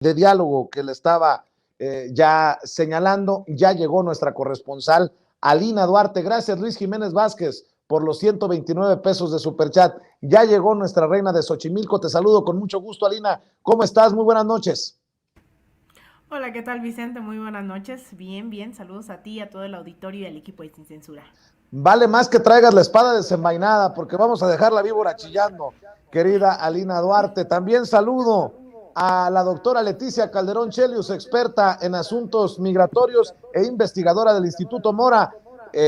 de diálogo que le estaba ya señalando. Ya llegó nuestra corresponsal Alina Duarte. Gracias, Luis Jiménez Vázquez, por los 129 pesos de superchat. Ya llegó nuestra reina de Xochimilco. Te saludo con mucho gusto, Alina. ¿Cómo estás? Muy buenas noches. Hola, ¿qué tal, Vicente? Muy buenas noches. Bien, bien. Saludos a ti, a todo el auditorio y al equipo de Sin Censura. Vale más que traigas la espada desenvainada, porque vamos a dejar la víbora chillando, querida Alina Duarte. También saludo a la doctora Leticia Calderón Chelius, experta en asuntos migratorios e investigadora del Instituto Mora,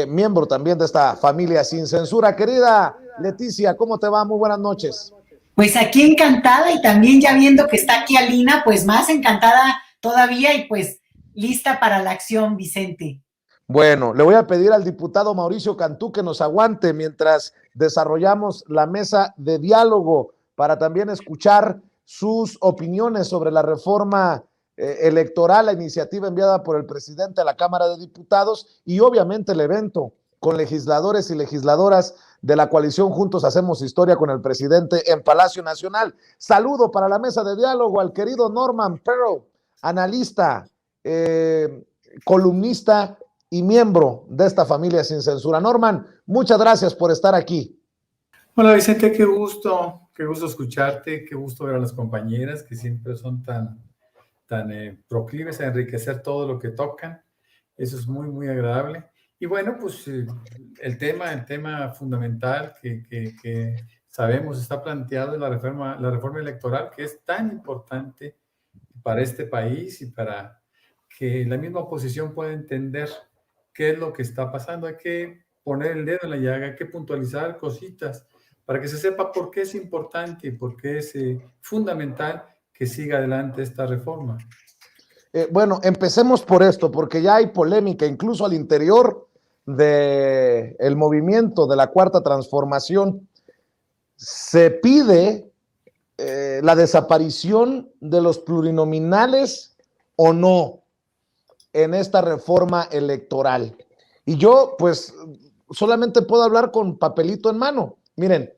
miembro también de esta familia Sin Censura. Querida Leticia, ¿cómo te va? Muy buenas noches. Pues aquí encantada y también ya viendo que está aquí Alina, pues más encantada todavía y pues lista para la acción, Vicente. Bueno, le voy a pedir al diputado Mauricio Cantú que nos aguante mientras desarrollamos la mesa de diálogo para también escuchar sus opiniones sobre la reforma electoral, la iniciativa enviada por el presidente a la Cámara de Diputados y obviamente el evento con legisladores y legisladoras de la coalición Juntos Hacemos Historia con el presidente en Palacio Nacional. Saludo para la mesa de diálogo al querido Norman Pearl, analista, columnista y miembro de esta familia Sin Censura. Norman, muchas gracias por estar aquí. Hola Vicente, qué gusto escucharte, qué gusto ver a las compañeras que siempre son tan proclives a enriquecer todo lo que tocan. Eso es muy, muy agradable. Y bueno, pues el tema fundamental que sabemos está planteado es la reforma electoral, que es tan importante para este país y para que la misma oposición pueda entender qué es lo que está pasando. Hay que poner el dedo en la llaga, hay que puntualizar cositas para que se sepa por qué es importante y por qué es fundamental que siga adelante esta reforma. Bueno, empecemos por esto, porque ya hay polémica, incluso al interior del movimiento de la Cuarta Transformación. Se pide la desaparición de los plurinominales o no en esta reforma electoral. Y yo, pues, solamente puedo hablar con papelito en mano. Miren,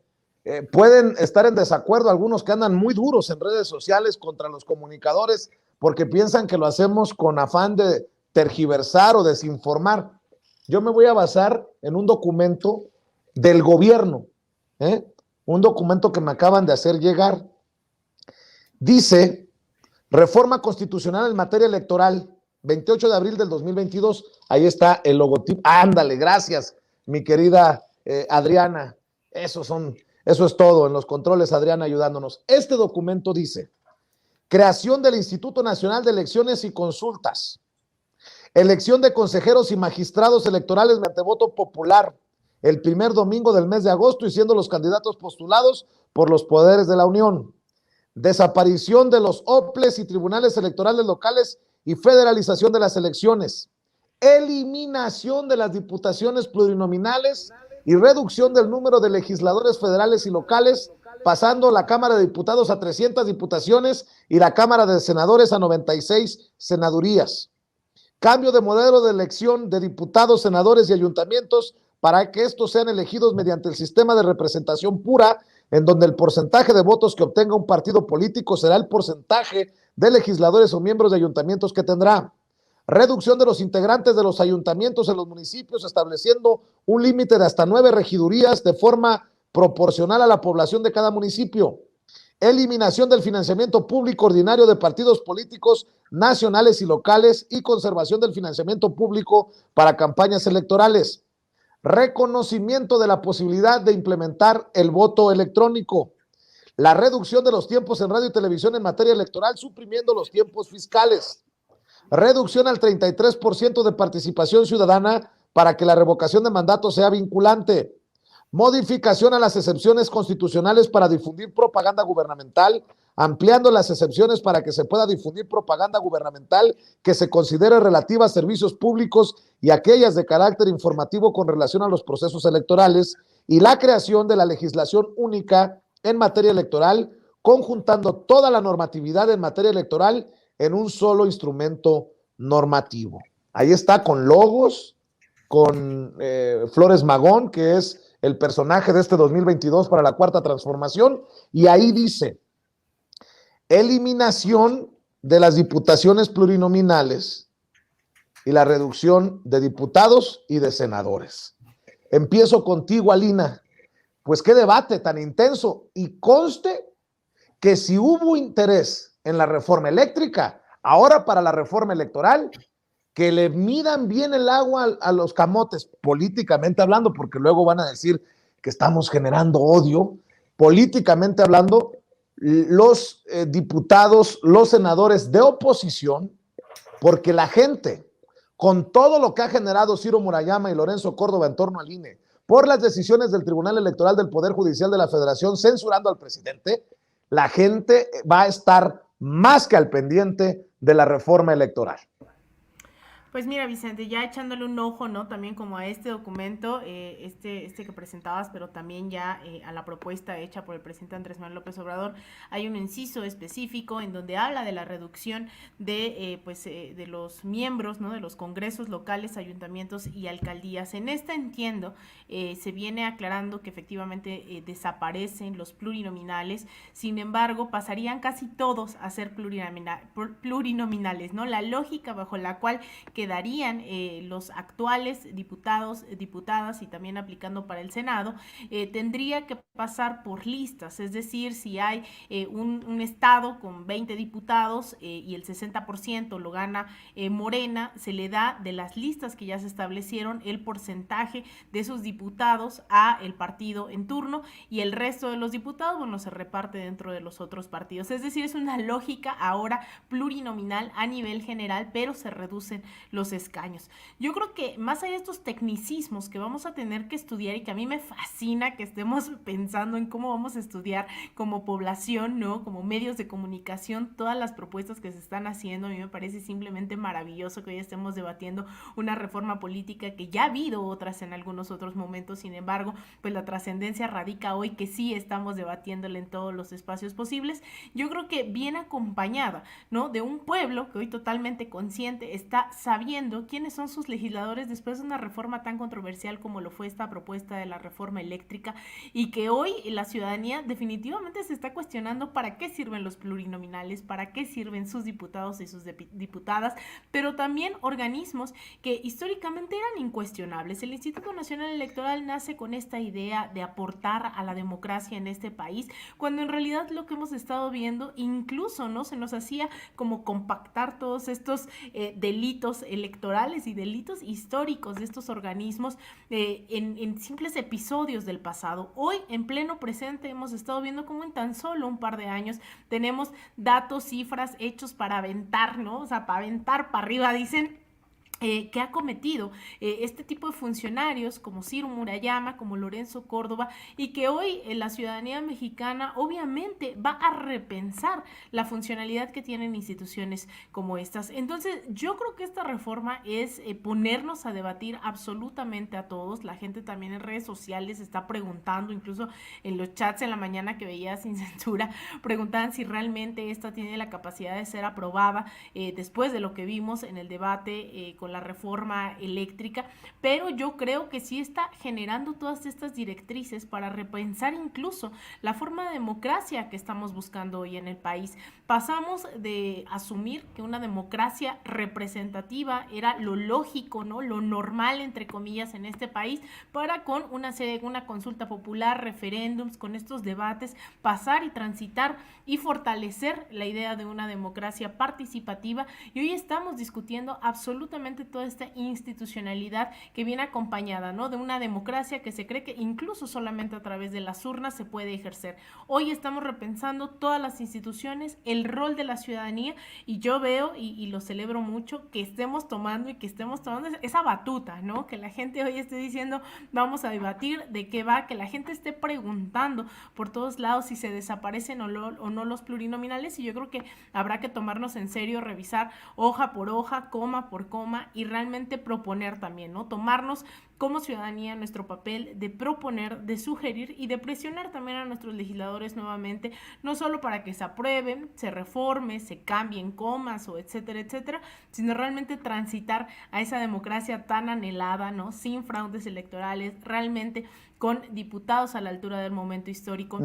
pueden estar en desacuerdo algunos que andan muy duros en redes sociales contra los comunicadores porque piensan que lo hacemos con afán de tergiversar o desinformar. Yo me voy a basar en un documento del gobierno, un documento que me acaban de hacer llegar. Dice, reforma constitucional en materia electoral, 28 de abril del 2022, ahí está el logotipo. Ándale, gracias, mi querida Adriana. Eso es todo en los controles, Adriana ayudándonos. Este documento dice, creación del Instituto Nacional de Elecciones y Consultas, elección de consejeros y magistrados electorales mediante voto popular, el primer domingo del mes de agosto y siendo los candidatos postulados por los poderes de la Unión. Desaparición de los OPLES y tribunales electorales locales y federalización de las elecciones, eliminación de las diputaciones plurinominales y reducción del número de legisladores federales y locales, pasando la Cámara de Diputados a 300 diputaciones y la Cámara de Senadores a 96 senadurías. Cambio de modelo de elección de diputados, senadores y ayuntamientos para que estos sean elegidos mediante el sistema de representación pura, en donde el porcentaje de votos que obtenga un partido político será el porcentaje de legisladores o miembros de ayuntamientos que tendrá. Reducción de los integrantes de los ayuntamientos en los municipios, estableciendo un límite de hasta 9 regidurías de forma proporcional a la población de cada municipio. Eliminación del financiamiento público ordinario de partidos políticos nacionales y locales y conservación del financiamiento público para campañas electorales. Reconocimiento de la posibilidad de implementar el voto electrónico. La reducción de los tiempos en radio y televisión en materia electoral, suprimiendo los tiempos fiscales. Reducción al 33% de participación ciudadana para que la revocación de mandato sea vinculante. Modificación a las excepciones constitucionales para difundir propaganda gubernamental, ampliando las excepciones para que se pueda difundir propaganda gubernamental que se considere relativa a servicios públicos y aquellas de carácter informativo con relación a los procesos electorales, y la creación de la legislación única en materia electoral, conjuntando toda la normatividad en materia electoral en un solo instrumento normativo. Ahí está con logos, con Flores Magón, que es el personaje de este 2022 para la Cuarta Transformación, y ahí dice, eliminación de las diputaciones plurinominales y la reducción de diputados y de senadores. Empiezo contigo, Alina. Pues qué debate tan intenso, y conste que si hubo interés en la reforma eléctrica, ahora para la reforma electoral, que le midan bien el agua a los camotes, políticamente hablando, porque luego van a decir que estamos generando odio. Políticamente hablando, los diputados, los senadores de oposición, porque la gente, con todo lo que ha generado Ciro Murayama y Lorenzo Córdoba en torno al INE, por las decisiones del Tribunal Electoral del Poder Judicial de la Federación censurando al presidente, la gente va a estar más que al pendiente de la reforma electoral. Pues mira, Vicente, ya echándole un ojo, ¿no? También como a este documento, este que presentabas, pero también ya a la propuesta hecha por el presidente Andrés Manuel López Obrador, hay un inciso específico en donde habla de la reducción de los miembros, ¿no? De los congresos locales, ayuntamientos y alcaldías. En esta entiendo, se viene aclarando que efectivamente desaparecen los plurinominales, sin embargo, pasarían casi todos a ser plurinominales, ¿no? La lógica bajo la cual quedarían los actuales diputados, diputadas y también aplicando para el Senado, tendría que pasar por listas, es decir, si hay un estado con 20 diputados y el 60% lo gana Morena, se le da de las listas que ya se establecieron el porcentaje de esos diputados a el partido en turno, y el resto de los diputados, bueno, se reparte dentro de los otros partidos. Es decir, es una lógica ahora plurinominal a nivel general, pero se reducen los escaños. Yo creo que más allá de estos tecnicismos que vamos a tener que estudiar, y que a mí me fascina que estemos pensando en cómo vamos a estudiar como población, ¿no? Como medios de comunicación, todas las propuestas que se están haciendo, a mí me parece simplemente maravilloso que hoy estemos debatiendo una reforma política que ya ha habido otras en algunos otros momentos. Sin embargo, pues la trascendencia radica hoy que sí estamos debatiéndola en todos los espacios posibles. Yo creo que bien acompañada, ¿no? De un pueblo que hoy totalmente consciente está sabiendo quiénes son sus legisladores después de una reforma tan controversial como lo fue esta propuesta de la reforma eléctrica, y que hoy la ciudadanía definitivamente se está cuestionando para qué sirven los plurinominales, para qué sirven sus diputados y sus diputadas, pero también organismos que históricamente eran incuestionables. El Instituto Nacional Electoral nace con esta idea de aportar a la democracia en este país, cuando en realidad lo que hemos estado viendo, incluso no se nos hacía como compactar todos estos delitos electorales y delitos históricos de estos organismos en simples episodios del pasado. Hoy, en pleno presente, hemos estado viendo cómo en tan solo un par de años tenemos datos, cifras, hechos para aventar, ¿no? O sea, para aventar para arriba, dicen, que ha cometido este tipo de funcionarios como Ciro Murayama, como Lorenzo Córdoba, y que hoy la ciudadanía mexicana obviamente va a repensar la funcionalidad que tienen instituciones como estas. Entonces, yo creo que esta reforma es ponernos a debatir absolutamente a todos. La gente también en redes sociales está preguntando, incluso en los chats en la mañana que veía Sin Censura, preguntaban si realmente esta tiene la capacidad de ser aprobada después de lo que vimos en el debate con la reforma eléctrica, pero yo creo que sí está generando todas estas directrices para repensar incluso la forma de democracia que estamos buscando hoy en el país. Pasamos de asumir que una democracia representativa era lo lógico, ¿no? Lo normal, entre comillas, en este país, para con una consulta popular, referéndums, con estos debates, pasar y transitar y fortalecer la idea de una democracia participativa, y hoy estamos discutiendo absolutamente toda esta institucionalidad que viene acompañada, ¿no? De una democracia que se cree que incluso solamente a través de las urnas se puede ejercer. Hoy estamos repensando todas las instituciones, el rol de la ciudadanía, y yo veo y lo celebro mucho que estemos tomando esa batuta, ¿no? Que la gente hoy esté diciendo, vamos a debatir de qué va, que la gente esté preguntando por todos lados si se desaparecen o no los plurinominales, y yo creo que habrá que tomarnos en serio, revisar hoja por hoja, coma por coma, y realmente proponer también, ¿no? Tomarnos como ciudadanía nuestro papel de proponer, de sugerir y de presionar también a nuestros legisladores nuevamente, no solo para que se aprueben, se reforme, se cambien comas o etcétera, etcétera, sino realmente transitar a esa democracia tan anhelada, ¿no? Sin fraudes electorales, realmente con diputados a la altura del momento histórico,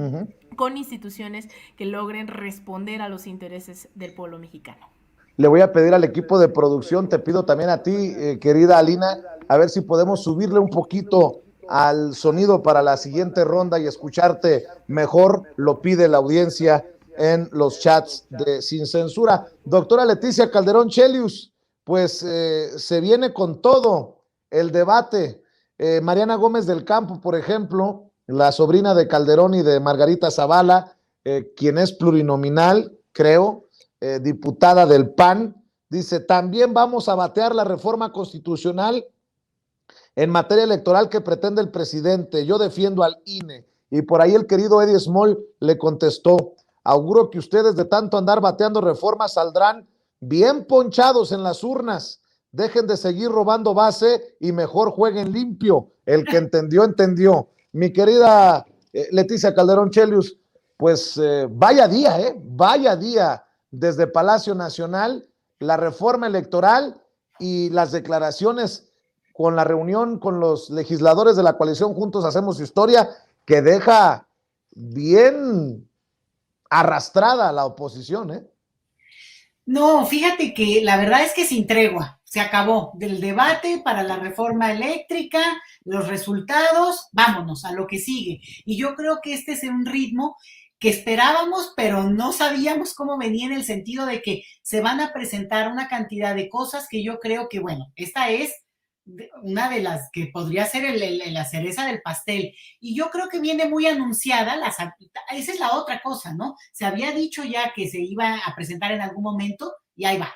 con instituciones que logren responder a los intereses del pueblo mexicano. Le voy a pedir al equipo de producción, te pido también a ti, querida Alina, a ver si podemos subirle un poquito al sonido para la siguiente ronda y escucharte mejor, lo pide la audiencia en los chats de Sin Censura. Doctora Leticia Calderón Chelius, pues se viene con todo el debate. Mariana Gómez del Campo, por ejemplo, la sobrina de Calderón y de Margarita Zavala, quien es plurinominal, creo, diputada del PAN, dice, también vamos a batear la reforma constitucional en materia electoral que pretende el presidente. Yo defiendo al INE. Y por ahí el querido Eddie Small le contestó, auguro que ustedes de tanto andar bateando reformas saldrán bien ponchados en las urnas. Dejen de seguir robando base y mejor jueguen limpio. El que entendió, entendió. Mi querida Leticia Calderón Chelius, pues vaya día desde Palacio Nacional, la reforma electoral y las declaraciones con la reunión con los legisladores de la coalición Juntos Hacemos Historia, que deja bien arrastrada a la oposición, ¿eh? No, fíjate que la verdad es que sin tregua, se acabó del debate para la reforma eléctrica, los resultados, vámonos a lo que sigue. Y yo creo que este es un ritmo que esperábamos, pero no sabíamos cómo venía, en el sentido de que se van a presentar una cantidad de cosas que yo creo que, bueno, esta es una de las que podría ser la cereza del pastel. Y yo creo que viene muy anunciada, esa es la otra cosa, ¿no? Se había dicho ya que se iba a presentar en algún momento y ahí va.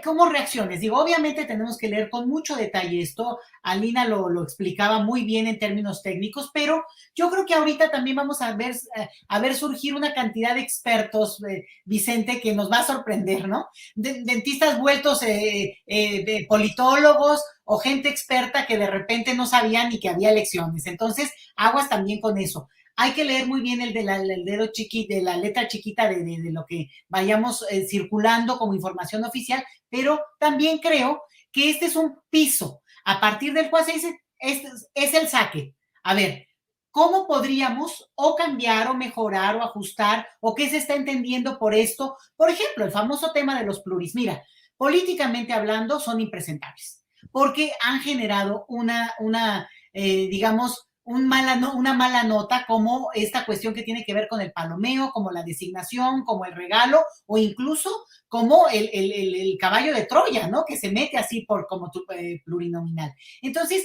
¿Cómo reacciones? Digo, obviamente tenemos que leer con mucho detalle esto. Alina lo explicaba muy bien en términos técnicos, pero yo creo que ahorita también vamos a ver surgir una cantidad de expertos, Vicente, que nos va a sorprender, ¿no? Dentistas vueltos de politólogos o gente experta que de repente no sabían ni que había elecciones. Entonces, aguas también con eso. Hay que leer muy bien el dedo chiquito, de la letra chiquita de lo que vayamos circulando como información oficial, pero también creo que este es un piso a partir del cual se dice, este es el saque. A ver, ¿cómo podríamos o cambiar o mejorar o ajustar o qué se está entendiendo por esto? Por ejemplo, el famoso tema de los pluris. Mira, políticamente hablando son impresentables porque han generado digamos, una mala nota, como esta cuestión que tiene que ver con el palomeo, como la designación, como el regalo, o incluso como el caballo de Troya, ¿no? Que se mete así como plurinominal. Entonces,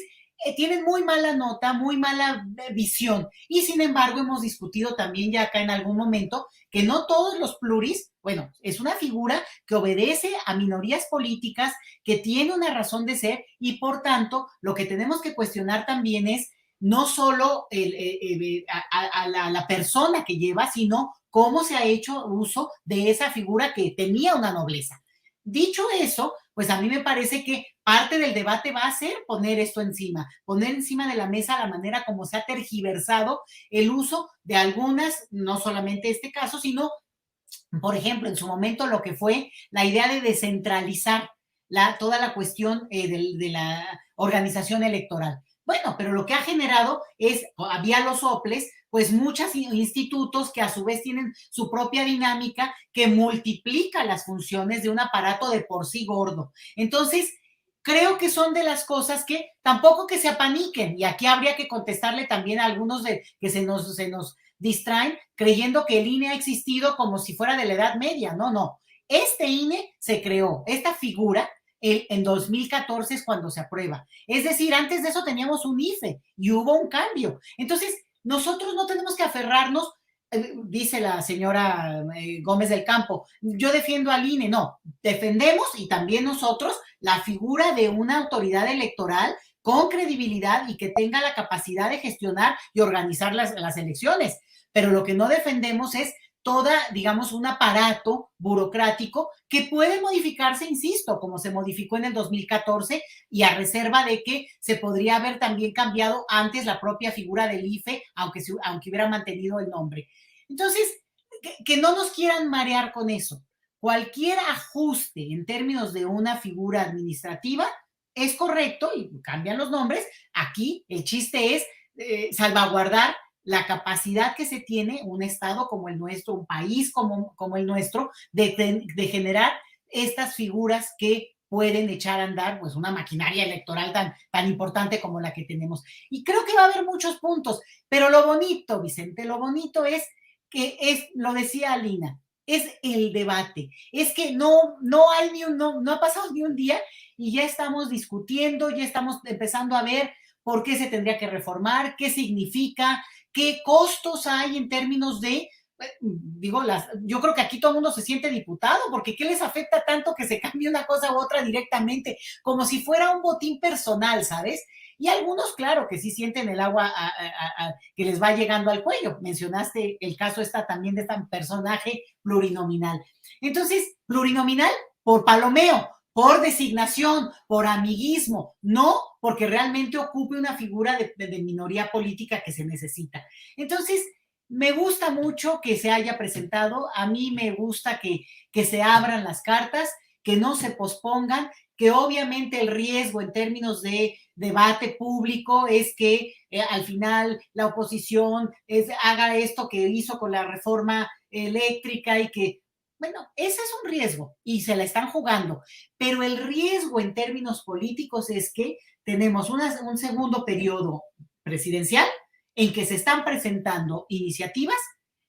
tienen muy mala nota, muy mala visión, y sin embargo hemos discutido también ya acá en algún momento que no todos los pluris, bueno, es una figura que obedece a minorías políticas, que tiene una razón de ser, y por tanto lo que tenemos que cuestionar también es no solo a la persona que lleva, sino cómo se ha hecho uso de esa figura que tenía una nobleza. Dicho eso, pues a mí me parece que parte del debate va a ser poner esto encima, poner encima de la mesa la manera como se ha tergiversado el uso de algunas, no solamente este caso, sino, por ejemplo, en su momento lo que fue la idea de descentralizar toda la cuestión de la organización electoral. Bueno, pero lo que ha generado es, había los soples, pues muchos institutos que a su vez tienen su propia dinámica que multiplica las funciones de un aparato de por sí gordo. Entonces, creo que son de las cosas que tampoco que se apaniquen, y aquí habría que contestarle también a algunos que se nos distraen creyendo que el INE ha existido como si fuera de la Edad Media. No. Este INE se creó, esta figura, en 2014 es cuando se aprueba. Es decir, antes de eso teníamos un IFE y hubo un cambio. Entonces, nosotros no tenemos que aferrarnos, dice la señora Gómez del Campo, yo defiendo al INE. No, defendemos, y también nosotros, la figura de una autoridad electoral con credibilidad y que tenga la capacidad de gestionar y organizar las elecciones. Pero lo que no defendemos es toda, digamos, un aparato burocrático que puede modificarse, insisto, como se modificó en el 2014 y a reserva de que se podría haber también cambiado antes la propia figura del IFE, aunque hubiera mantenido el nombre. Entonces, que no nos quieran marear con eso. Cualquier ajuste en términos de una figura administrativa es correcto y cambian los nombres. Aquí el chiste es salvaguardar la capacidad que se tiene un Estado como el nuestro, un país como el nuestro, de generar estas figuras que pueden echar a andar pues una maquinaria electoral tan importante como la que tenemos. Y creo que va a haber muchos puntos, pero lo bonito, Vicente, lo bonito es que lo decía Alina, es el debate, es que no ha pasado ni un día y ya estamos discutiendo, ya estamos empezando a ver por qué se tendría que reformar, qué significa, qué costos hay en términos de, yo creo que aquí todo el mundo se siente diputado, porque ¿qué les afecta tanto que se cambie una cosa u otra directamente? Como si fuera un botín personal, ¿sabes? Y algunos, claro, que sí sienten el agua que les va llegando al cuello. Mencionaste el caso también de este personaje plurinominal. Entonces, plurinominal por palomeo, por designación, por amiguismo, no porque realmente ocupe una figura de minoría política que se necesita. Entonces, me gusta mucho que se haya presentado, a mí me gusta que se abran las cartas, que no se pospongan, que obviamente el riesgo en términos de debate público es que al final la oposición haga esto que hizo con la reforma eléctrica y que, bueno, ese es un riesgo y se la están jugando, pero el riesgo en términos políticos es que tenemos un segundo periodo presidencial en que se están presentando iniciativas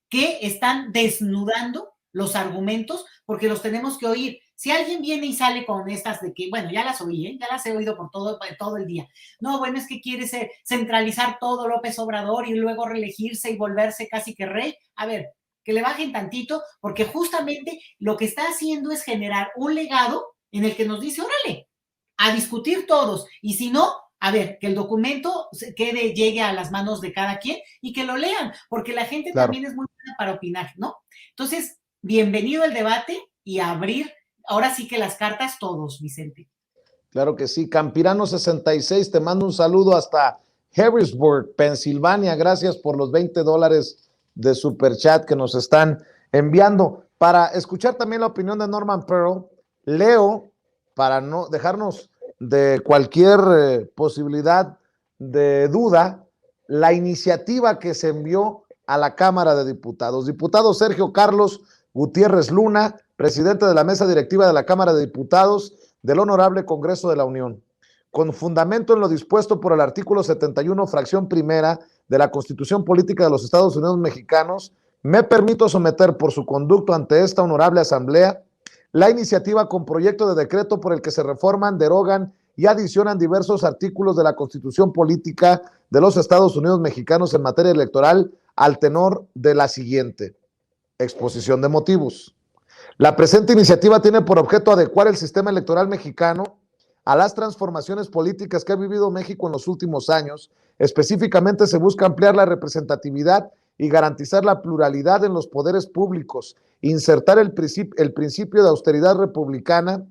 que están desnudando los argumentos porque los tenemos que oír. Si alguien viene y sale con estas de que, bueno, ya las oí, ya las he oído por todo el día. No, bueno, es que quiere centralizar todo López Obrador y luego reelegirse y volverse casi que rey. A ver, que le bajen tantito, porque justamente lo que está haciendo es generar un legado en el que nos dice, órale, a discutir todos. Y si no, a ver, que el documento llegue a las manos de cada quien y que lo lean, porque la gente también es muy buena para opinar, ¿no? Entonces, bienvenido al debate y a abrir ahora sí que las cartas todos, Vicente. Claro que sí. Campirano 66, te mando un saludo hasta Harrisburg, Pensilvania. Gracias por los $20 de superchat que nos están enviando. Para escuchar también la opinión de Norman Pearl, leo, para no dejarnos de cualquier posibilidad de duda, la iniciativa que se envió a la Cámara de Diputados. Diputado Sergio Carlos Gutiérrez Luna, presidente de la mesa directiva de la Cámara de Diputados del Honorable Congreso de la Unión. Con fundamento en lo dispuesto por el artículo 71, fracción primera de la Constitución Política de los Estados Unidos Mexicanos, me permito someter por su conducto ante esta honorable asamblea la iniciativa con proyecto de decreto por el que se reforman, derogan y adicionan diversos artículos de la Constitución Política de los Estados Unidos Mexicanos en materia electoral al tenor de la siguiente exposición de motivos. La presente iniciativa tiene por objeto adecuar el sistema electoral mexicano a las transformaciones políticas que ha vivido México en los últimos años. Específicamente se busca ampliar la representatividad y garantizar la pluralidad en los poderes públicos, insertar el principio de austeridad republicana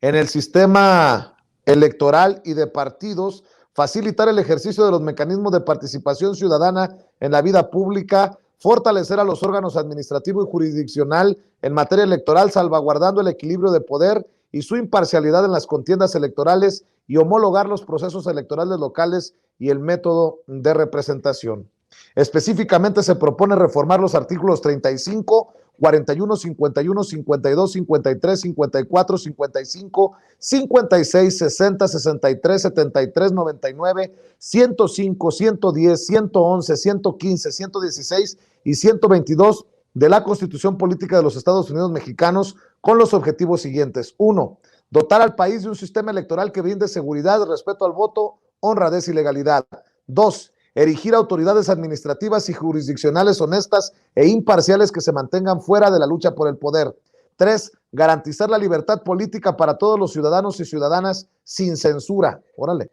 en el sistema electoral y de partidos, facilitar el ejercicio de los mecanismos de participación ciudadana en la vida pública, fortalecer a los órganos administrativo y jurisdiccional en materia electoral, salvaguardando el equilibrio de poder y su imparcialidad en las contiendas electorales y homologar los procesos electorales locales y el método de representación. Específicamente se propone reformar los artículos 35, 41, 51, 52, 53, 54, 55, 56, 60, 63, 73, 99, 105, 110, 111, 115, 116 y 122 de la Constitución Política de los Estados Unidos Mexicanos con los objetivos siguientes. 1. Dotar al país de un sistema electoral que brinde seguridad, respeto al voto, honradez y legalidad. 2. Erigir autoridades administrativas y jurisdiccionales honestas e imparciales que se mantengan fuera de la lucha por el poder. 3. Garantizar la libertad política para todos los ciudadanos y ciudadanas sin censura. Órale.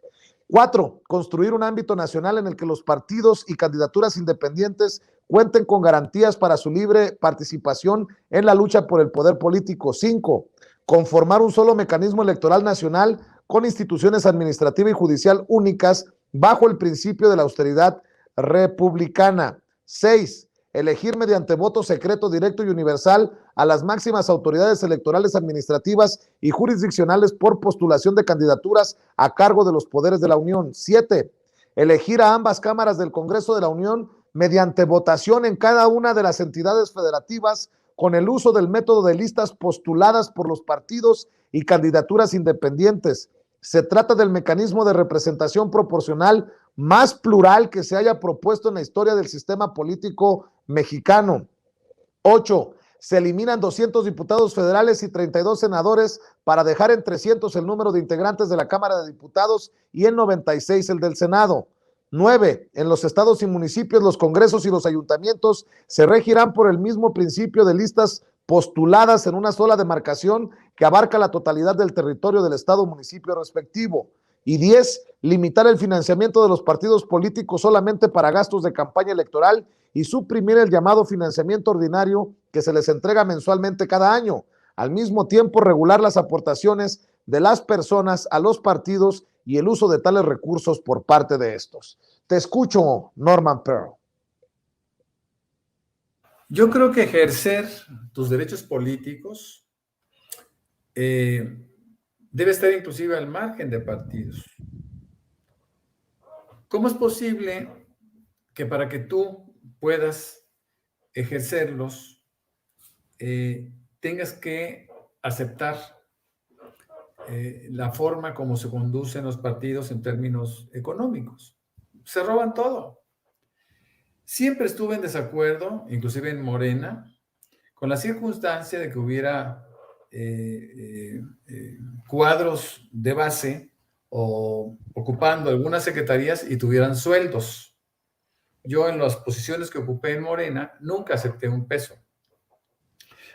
4. Construir un ámbito nacional en el que los partidos y candidaturas independientes cuenten con garantías para su libre participación en la lucha por el poder político. 5. Conformar un solo mecanismo electoral nacional con instituciones administrativa y judicial únicas bajo el principio de la austeridad republicana. 6. Elegir mediante voto secreto, directo y universal a las máximas autoridades electorales, administrativas y jurisdiccionales por postulación de candidaturas a cargo de los poderes de la Unión. 7. Elegir a ambas cámaras del Congreso de la Unión mediante votación en cada una de las entidades federativas con el uso del método de listas postuladas por los partidos y candidaturas independientes. Se trata del mecanismo de representación proporcional más plural que se haya propuesto en la historia del sistema político mexicano. 8. Se eliminan 200 diputados federales y 32 senadores para dejar en 300 el número de integrantes de la Cámara de Diputados y en 96 el del Senado. 9. En los estados y municipios, los congresos y los ayuntamientos se regirán por el mismo principio de listas postuladas en una sola demarcación que abarca la totalidad del territorio del estado o municipio respectivo. Y 10. Limitar el financiamiento de los partidos políticos solamente para gastos de campaña electoral y suprimir el llamado financiamiento ordinario que se les entrega mensualmente cada año. Al mismo tiempo, regular las aportaciones de las personas a los partidos y el uso de tales recursos por parte de estos. Te escucho, Norman Pearl. Yo creo que ejercer tus derechos políticos debe estar inclusive al margen de partidos. ¿Cómo es posible que para que tú puedas ejercerlos tengas que aceptar la forma como se conducen los partidos en términos económicos? Se roban todo. Siempre estuve en desacuerdo, inclusive en Morena, con la circunstancia de que hubiera cuadros de base o ocupando algunas secretarías y tuvieran sueldos. Yo en las posiciones que ocupé en Morena nunca acepté un peso.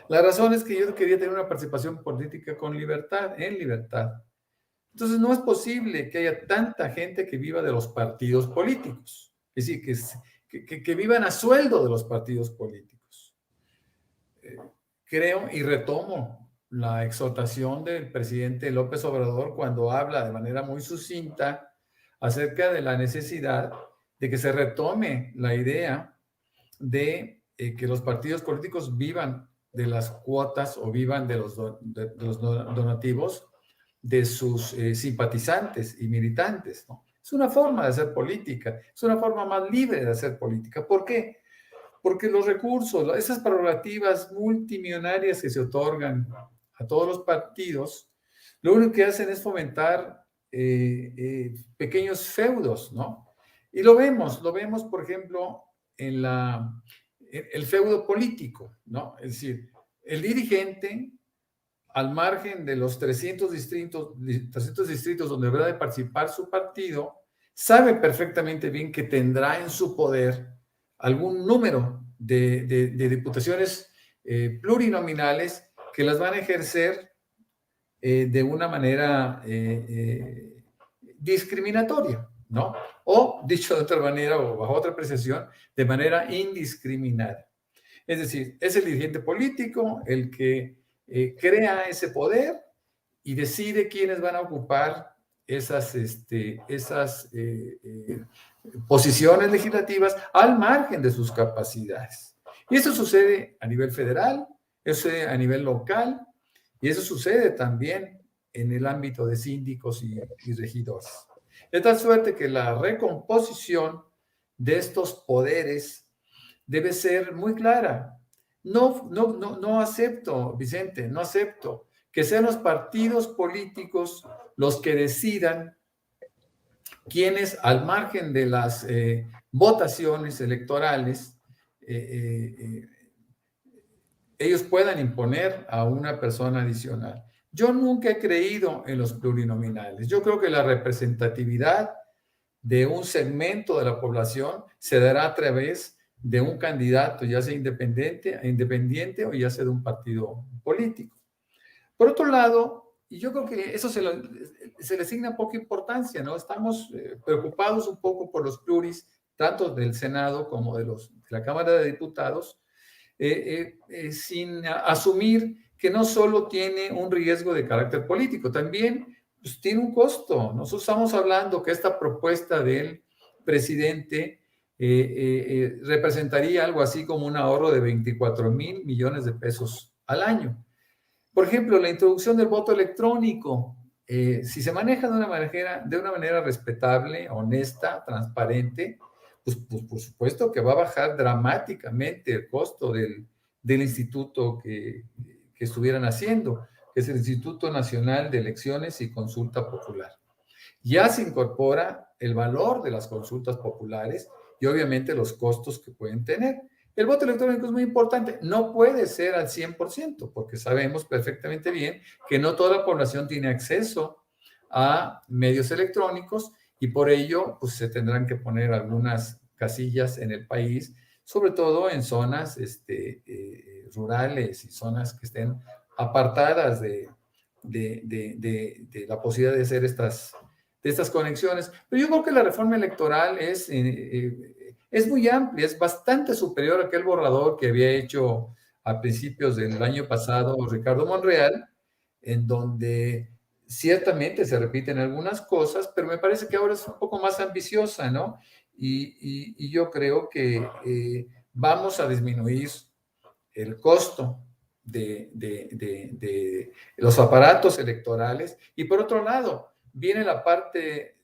La razón es que yo quería tener una participación política con libertad, en libertad. Entonces no es posible que haya tanta gente que viva de los partidos políticos, es decir, que vivan a sueldo de los partidos políticos. Creo y retomo la exhortación del presidente López Obrador cuando habla de manera muy sucinta acerca de la necesidad de que se retome la idea de que los partidos políticos vivan de las cuotas o vivan de los donativos de sus simpatizantes y militantes, ¿no? Es una forma de hacer política, es una forma más libre de hacer política. ¿Por qué? Porque los recursos, esas prerrogativas multimillonarias que se otorgan a todos los partidos, lo único que hacen es fomentar pequeños feudos, ¿no? Y lo vemos, por ejemplo, en el feudo político, ¿no? Es decir, el dirigente, al margen de los 300 distritos donde deberá de participar su partido, sabe perfectamente bien que tendrá en su poder algún número de diputaciones plurinominales que las van a ejercer de una manera discriminatoria, ¿no? O, dicho de otra manera, o bajo otra apreciación, de manera indiscriminada. Es decir, es el dirigente político el que crea ese poder y decide quiénes van a ocupar esas posiciones legislativas al margen de sus capacidades. Y eso sucede a nivel federal, eso sucede a nivel local, y eso sucede también en el ámbito de síndicos y regidores. De tal suerte que la recomposición de estos poderes debe ser muy clara. No acepto, Vicente, no acepto que sean los partidos políticos los que decidan quiénes, al margen de las votaciones electorales, ellos puedan imponer a una persona adicional. Yo nunca he creído en los plurinominales. Yo creo que la representatividad de un segmento de la población se dará a través de un candidato, ya sea independiente o ya sea de un partido político. Por otro lado, y yo creo que eso se le asigna poca importancia, ¿no? Estamos preocupados un poco por los pluris tanto del Senado como de la Cámara de Diputados, sin asumir que no solo tiene un riesgo de carácter político, también pues, tiene un costo. Nosotros estamos hablando que esta propuesta del presidente representaría algo así como un ahorro de 24,000 millones de pesos al año. Por ejemplo, la introducción del voto electrónico, si se maneja de una manera respetable, honesta, transparente, pues por supuesto que va a bajar dramáticamente el costo del instituto que estuvieran haciendo, que es el Instituto Nacional de Elecciones y Consulta Popular. Ya se incorpora el valor de las consultas populares y obviamente los costos que pueden tener. El voto electrónico es muy importante, no puede ser al 100%, porque sabemos perfectamente bien que no toda la población tiene acceso a medios electrónicos y por ello pues, se tendrán que poner algunas casillas en el país, sobre todo en zonas rurales y zonas que estén apartadas de la posibilidad de hacer estas conexiones. Pero yo creo que la reforma electoral es muy amplia, es bastante superior a aquel borrador que había hecho a principios del año pasado Ricardo Monreal, en donde ciertamente se repiten algunas cosas, pero me parece que ahora es un poco más ambiciosa, ¿no? Y yo creo que vamos a disminuir el costo de los aparatos electorales. Y por otro lado, viene la parte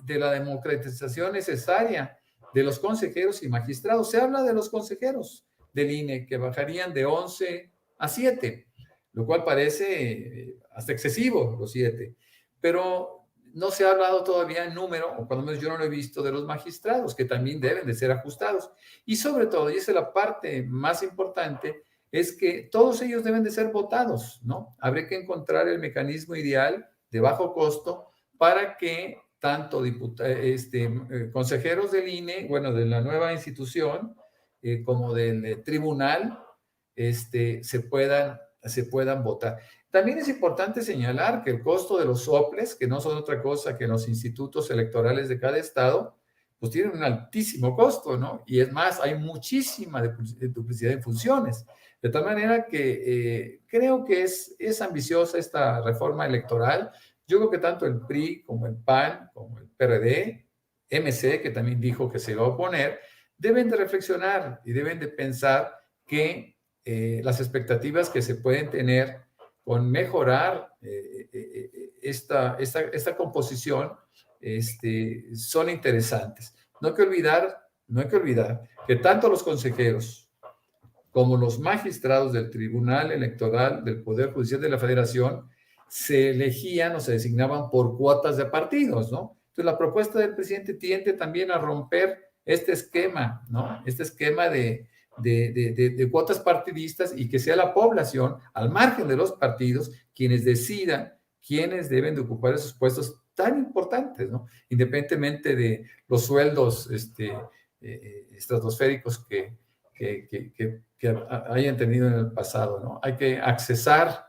de la democratización necesaria de los consejeros y magistrados. Se habla de los consejeros del INE que bajarían de 11 a 7, lo cual parece hasta excesivo, los 7. Pero no se ha hablado todavía en número, o cuando menos yo no lo he visto, de los magistrados, que también deben de ser ajustados. Y sobre todo, y esa es la parte más importante, es que todos ellos deben de ser votados, ¿no? Habría que encontrar el mecanismo ideal de bajo costo para que tanto consejeros del INE, bueno, de la nueva institución, como del tribunal, se puedan votar. También es importante señalar que el costo de los soples, que no son otra cosa que los institutos electorales de cada estado, pues tienen un altísimo costo, ¿no? Y es más, hay muchísima duplicidad de funciones. De tal manera que creo que es ambiciosa esta reforma electoral. Yo creo que tanto el PRI como el PAN, como el PRD, MC, que también dijo que se va a oponer, deben de reflexionar y deben de pensar que las expectativas que se pueden tener con mejorar esta composición son interesantes. No hay que olvidar que tanto los consejeros como los magistrados del Tribunal Electoral del Poder Judicial de la Federación se elegían o se designaban por cuotas de partidos, ¿no? Entonces, la propuesta del presidente tiende también a romper este esquema, ¿no? Este esquema de cuotas partidistas y que sea la población, al margen de los partidos, quienes decidan quiénes deben de ocupar esos puestos tan importantes, ¿no? Independientemente de los sueldos estratosféricos que hayan tenido en el pasado, ¿no? Hay que accesar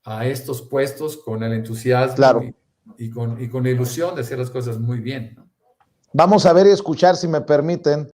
a estos puestos con el entusiasmo, claro, y con la ilusión de hacer las cosas muy bien, ¿no? Vamos a ver y escuchar, si me permiten,